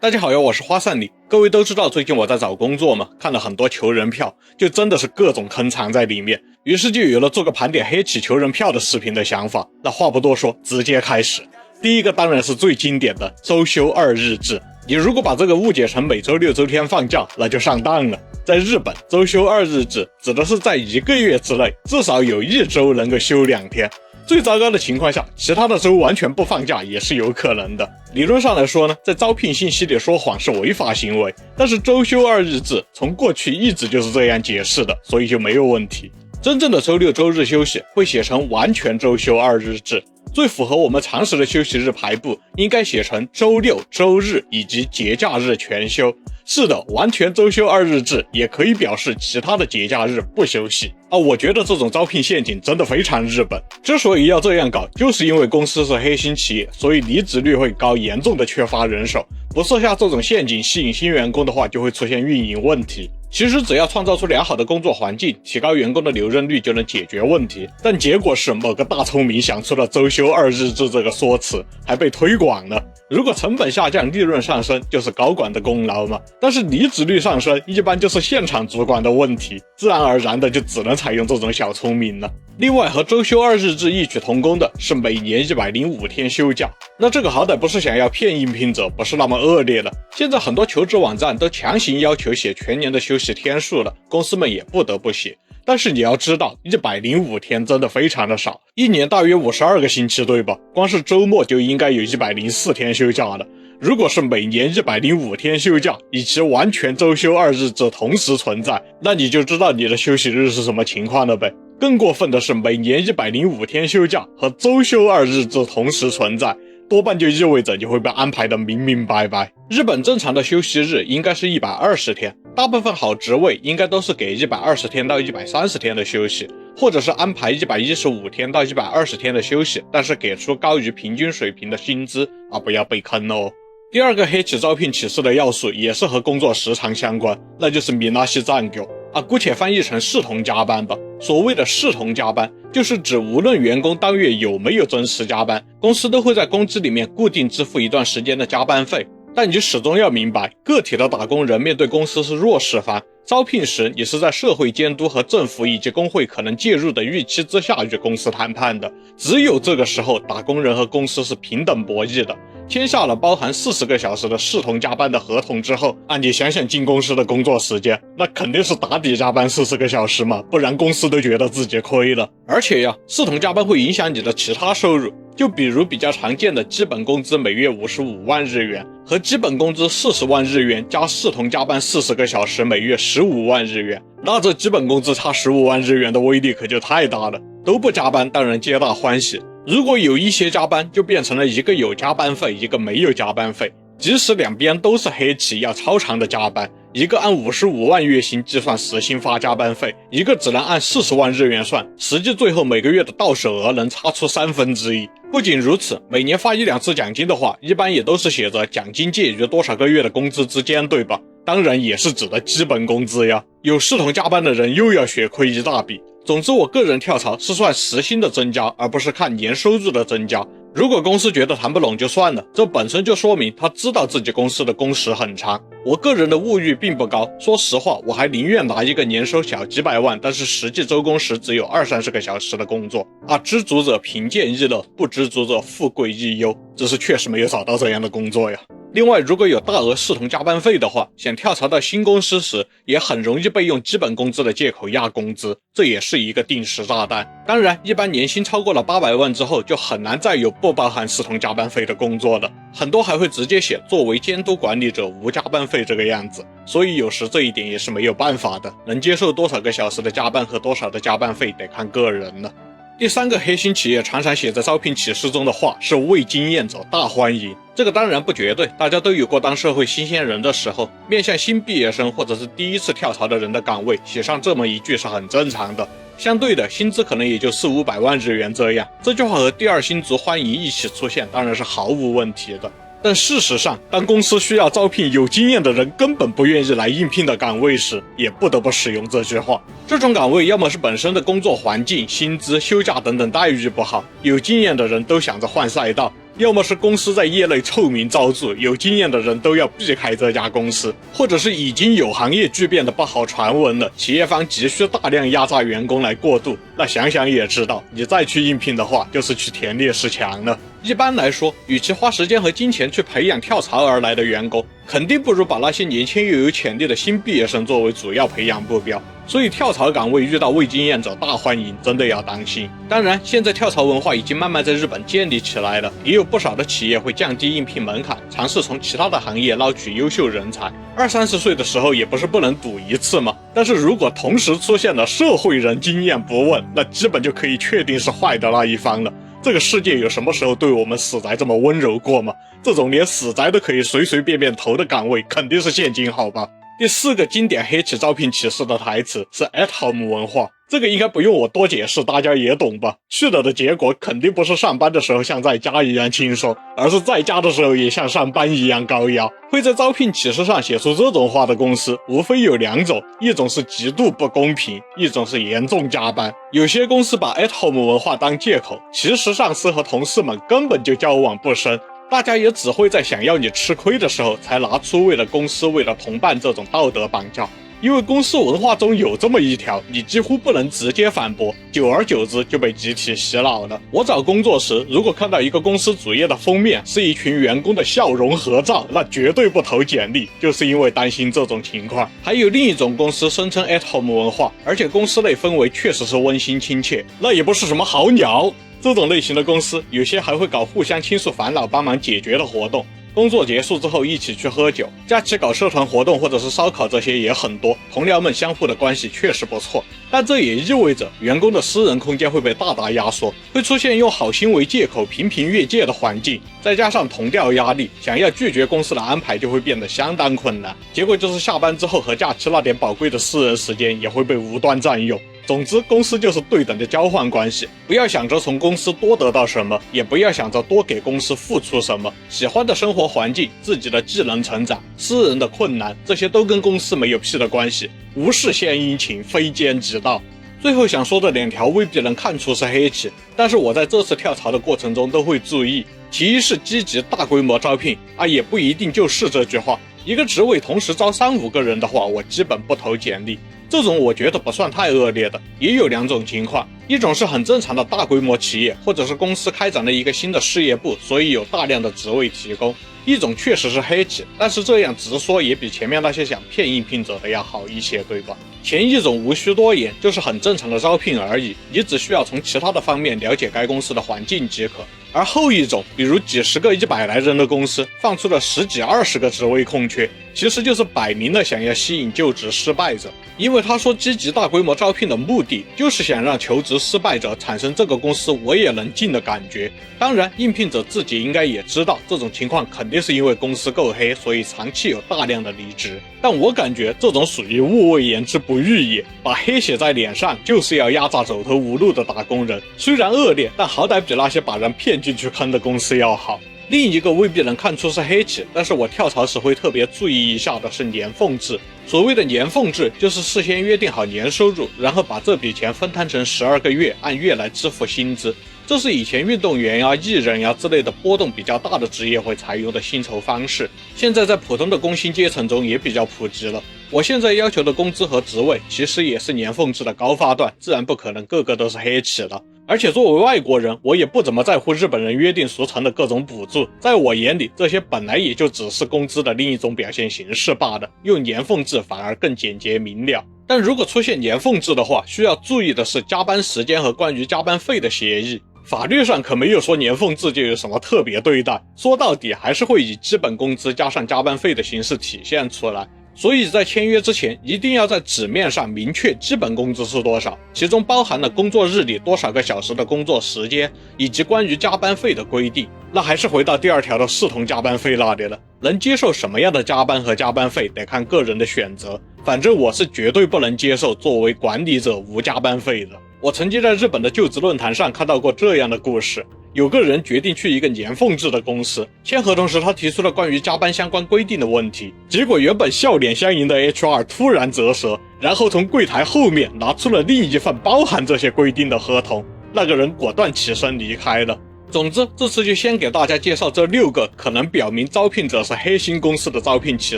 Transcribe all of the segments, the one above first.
大家好呀，我是花散里。各位都知道最近我在找工作嘛，看了很多求人票，就真的是各种坑藏在里面，于是就有了做个盘点黑企求人票的视频的想法。那话不多说，直接开始。第一个当然是最经典的周休2日制，你如果把这个误解成每周6周天放假，那就上当了。在日本，周休2日制指的是在1个月之内至少有1周能够休2天，最糟糕的情况下，其他的周完全不放假也是有可能的。理论上来说呢，在招聘信息里说谎是违法行为，但是周休2日制从过去一直就是这样解释的，所以就没有问题。真正的周6周日休息会写成完全周休2日制，最符合我们常识的休息日排布应该写成周6、周日以及节假日全休。是的，完全周休2日制也可以表示其他的节假日不休息啊！我觉得这种招聘陷阱真的非常日本。之所以要这样搞，就是因为公司是黑心企业，所以离职率会高，严重的缺乏人手。不设下这种陷阱吸引新员工的话，就会出现运营问题。其实只要创造出良好的工作环境，提高员工的留任率就能解决问题。但结果是某个大聪明想出了周休2日制这个说辞，还被推广了。如果成本下降，利润上升，就是高管的功劳嘛。但是离职率上升，一般就是现场主管的问题，自然而然的就只能采用这种小聪明了。另外，和周休2日制异曲同工的是每年105天休假。那这个好歹不是想要骗应聘者，不是那么恶劣了。现在很多求职网站都强行要求写全年的休息天数了，公司们也不得不写。但是你要知道，105天真的非常的少，一年大约52个星期，对吧？光是周末就应该有104天休假了。如果是每年105天休假，以及完全周休2日制同时存在，那你就知道你的休息日是什么情况了呗。更过分的是，每年105天休假和周休2日制同时存在，多半就意味着你会被安排的明明白白。日本正常的休息日应该是120天，大部分好职位应该都是给120天到130天的休息，或者是安排115天到120天的休息，但是给出高于平均水平的薪资啊，不要被坑哦。第二个黑企招聘启事的要素也是和工作时长相关，那就是みなし残業啊，姑且翻译成视同加班吧。所谓的视同加班，就是指无论员工当月有没有准时加班，公司都会在工资里面固定支付一段时间的加班费。但你始终要明白，个体的打工人面对公司是弱势方，招聘时你是在社会监督和政府以及工会可能介入的预期之下与公司谈判的。只有这个时候，打工人和公司是平等博弈的。签下了包含40个小时的视同加班的合同之后，你想想进公司的工作时间，那肯定是打底加班40个小时嘛，不然公司都觉得自己亏了。而且呀，视同加班会影响你的其他收入，就比如比较常见的基本工资每月55万日元和基本工资40万日元加视同加班40个小时每月15万日元，那这基本工资差15万日元的威力可就太大了。都不加班当然皆大欢喜，如果有一些加班，就变成了一个有加班费，一个没有加班费。即使两边都是黑企要超长的加班，一个按55万月薪计算时薪发加班费，一个只能按40万日元算，实际最后每个月的到手额能差出1/3。不仅如此，每年发1-2次奖金的话，一般也都是写着奖金介于多少个月的工资之间，对吧？当然也是指的基本工资呀。有视同加班的人又要血亏一大笔。总之，我个人跳槽是算时薪的增加，而不是看年收入的增加。如果公司觉得谈不拢就算了，这本身就说明他知道自己公司的工时很长。我个人的物欲并不高，说实话，我还宁愿拿一个年收小几百万，但是实际周工时只有20-30个小时的工作啊！知足者贫贱亦乐，不知足者富贵亦忧。只是确实没有找到这样的工作呀。另外，如果有大额视同加班费的话，想跳槽到新公司时，也很容易被用基本工资的借口压工资，这也是一个定时炸弹。当然，一般年薪超过了800万之后，就很难再有不包含视同加班费的工作了，很多还会直接写作为监督管理者无加班费这个样子。所以有时这一点也是没有办法的，能接受多少个小时的加班和多少的加班费得看个人了。第三个黑心企业常常写在招聘启事中的话是未经验者大欢迎，这个当然不绝对，大家都有过当社会新鲜人的时候，面向新毕业生或者是第一次跳槽的人的岗位写上这么一句是很正常的。相对的，薪资可能也就400-500万日元这样，这句话和第二薪族欢迎一起出现当然是毫无问题的。但事实上，当公司需要招聘有经验的人根本不愿意来应聘的岗位时，也不得不使用这句话。这种岗位要么是本身的工作环境、薪资、休假等等待遇不好，有经验的人都想着换赛道，要么是公司在业内臭名昭著，有经验的人都要避开这家公司，或者是已经有行业巨变的不好传闻了，企业方急需大量压榨员工来过渡。那想想也知道，你再去应聘的话，就是去填烈士墙了。一般来说，与其花时间和金钱去培养跳槽而来的员工，肯定不如把那些年轻又有潜力的新毕业生作为主要培养目标。所以跳槽岗位遇到未经验者大欢迎，真的要当心。当然，现在跳槽文化已经慢慢在日本建立起来了，也有不少的企业会降低应聘门槛，尝试从其他的行业捞取优秀人才。20-30岁的时候也不是不能赌一次嘛。但是如果同时出现了社会人经验不问，那基本就可以确定是坏的那一方了。这个世界有什么时候对我们死宅这么温柔过吗？这种连死宅都可以随随便便投的岗位，肯定是现金好吧。第4个经典黑企招聘启事的台词是 at home 文化，这个应该不用我多解释，大家也懂吧。去了的结果肯定不是上班的时候像在家一样轻松，而是在家的时候也像上班一样高压。会在招聘启事上写出这种话的公司无非有2种，一种是极度不公平，一种是严重加班。有些公司把 at home 文化当借口，其实上司和同事们根本就交往不深，大家也只会在想要你吃亏的时候才拿出为了公司为了同伴这种道德绑架。因为公司文化中有这么一条，你几乎不能直接反驳，久而久之就被集体洗脑了。我找工作时，如果看到一个公司主页的封面是一群员工的笑容合照，那绝对不投简历，就是因为担心这种情况。还有另一种公司声称 at home 文化，而且公司内氛围确实是温馨亲切，那也不是什么好鸟。这种类型的公司，有些还会搞互相倾诉烦恼、帮忙解决的活动。工作结束之后一起去喝酒，假期搞社团活动或者是烧烤，这些也很多，同僚们相互的关系确实不错。但这也意味着员工的私人空间会被大大压缩，会出现用好心为借口频频越界的环境，再加上同调压力，想要拒绝公司的安排就会变得相当困难。结果就是下班之后和假期那点宝贵的私人时间也会被无端占用。总之，公司就是对等的交换关系，不要想着从公司多得到什么，也不要想着多给公司付出什么。喜欢的生活环境、自己的技能成长、私人的困难，这些都跟公司没有屁的关系。无事献殷勤，非奸即盗。最后想说的2条未必能看出是黑企，但是我在这次跳槽的过程中都会注意。其一是积极大规模招聘也不一定就是这句话。一个职位同时招3-5个人的话，我基本不投简历。这种我觉得不算太恶劣的。也有2种情况，一种是很正常的大规模企业，或者是公司开展了一个新的事业部，所以有大量的职位提供。一种确实是黑企，但是这样直说也比前面那些想骗应聘者的要好一些，对吧？前一种无需多言，就是很正常的招聘而已，你只需要从其他的方面了解该公司的环境即可。而后一种，比如几十个100来人的公司放出了10几20个职位空缺，其实就是摆明了想要吸引就职失败者。因为他说积极大规模招聘的目的就是想让求职失败者产生这个公司我也能进的感觉。当然应聘者自己应该也知道这种情况肯定是因为公司够黑，所以长期有大量的离职。但我感觉这种属于物未言之不欲也，把黑写在脸上就是要压榨走投无路的打工人。虽然恶劣，但好歹比那些把人骗进去坑的公司要好。另一个未必能看出是黑企，但是我跳槽时会特别注意一下的是年俸制。所谓的年俸制，就是事先约定好年收入，然后把这笔钱分摊成12个月，按月来支付薪资。这是以前运动员艺人之类的波动比较大的职业会采用的薪酬方式，现在在普通的工薪阶层中也比较普及了。我现在要求的工资和职位其实也是年俸制的高发段，自然不可能个个都是黑企了。而且作为外国人，我也不怎么在乎日本人约定俗成的各种补助，在我眼里这些本来也就只是工资的另一种表现形式罢了，用年俸制反而更简洁明了。但如果出现年俸制的话，需要注意的是加班时间和关于加班费的协议。法律上可没有说年俸制就有什么特别对待，说到底还是会以基本工资加上加班费的形式体现出来。所以在签约之前一定要在纸面上明确基本工资是多少，其中包含了工作日里多少个小时的工作时间，以及关于加班费的规定。那还是回到第2条的视同加班费那里了，能接受什么样的加班和加班费得看个人的选择，反正我是绝对不能接受作为管理者无加班费的。我曾经在日本的就职论坛上看到过这样的故事，有个人决定去一个年俸制的公司，签合同时他提出了关于加班相关规定的问题，结果原本笑脸相迎的 HR 突然啧舌，然后从柜台后面拿出了另一份包含这些规定的合同，那个人果断起身离开了。总之，这次就先给大家介绍这6个可能表明招聘者是黑心公司的招聘启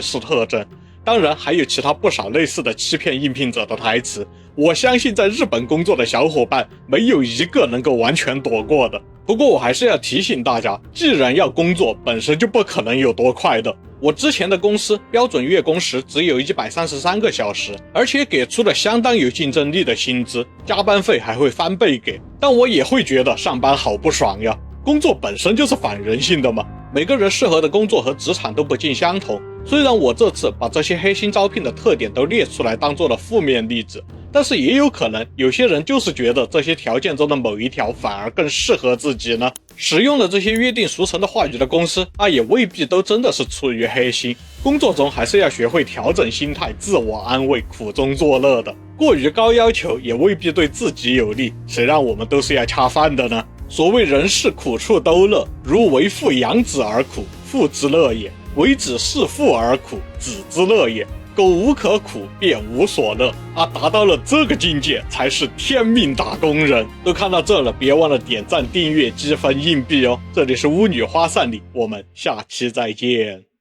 事特征。当然还有其他不少类似的欺骗应聘者的台词，我相信在日本工作的小伙伴没有一个能够完全躲过的。不过我还是要提醒大家，既然要工作，本身就不可能有多快乐。我之前的公司标准月工时只有133个小时，而且给出了相当有竞争力的薪资，加班费还会翻倍给，但我也会觉得上班好不爽呀。工作本身就是反人性的嘛，每个人适合的工作和职场都不尽相同。虽然我这次把这些黑心招聘的特点都列出来当做了负面例子，但是也有可能有些人就是觉得这些条件中的某一条反而更适合自己呢。使用了这些约定俗成的话语的公司，也未必都真的是出于黑心。工作中还是要学会调整心态，自我安慰，苦中作乐的。过于高要求也未必对自己有利，谁让我们都是要恰饭的呢？所谓人世苦处都乐，如为父养子而苦，父之乐也；为子弑父而苦，子之乐也。苟无可苦，便无所乐达到了这个境界，才是天命打工人。都看到这了，别忘了点赞、订阅、积分、硬币哦。这里是巫女花散里，我们下期再见。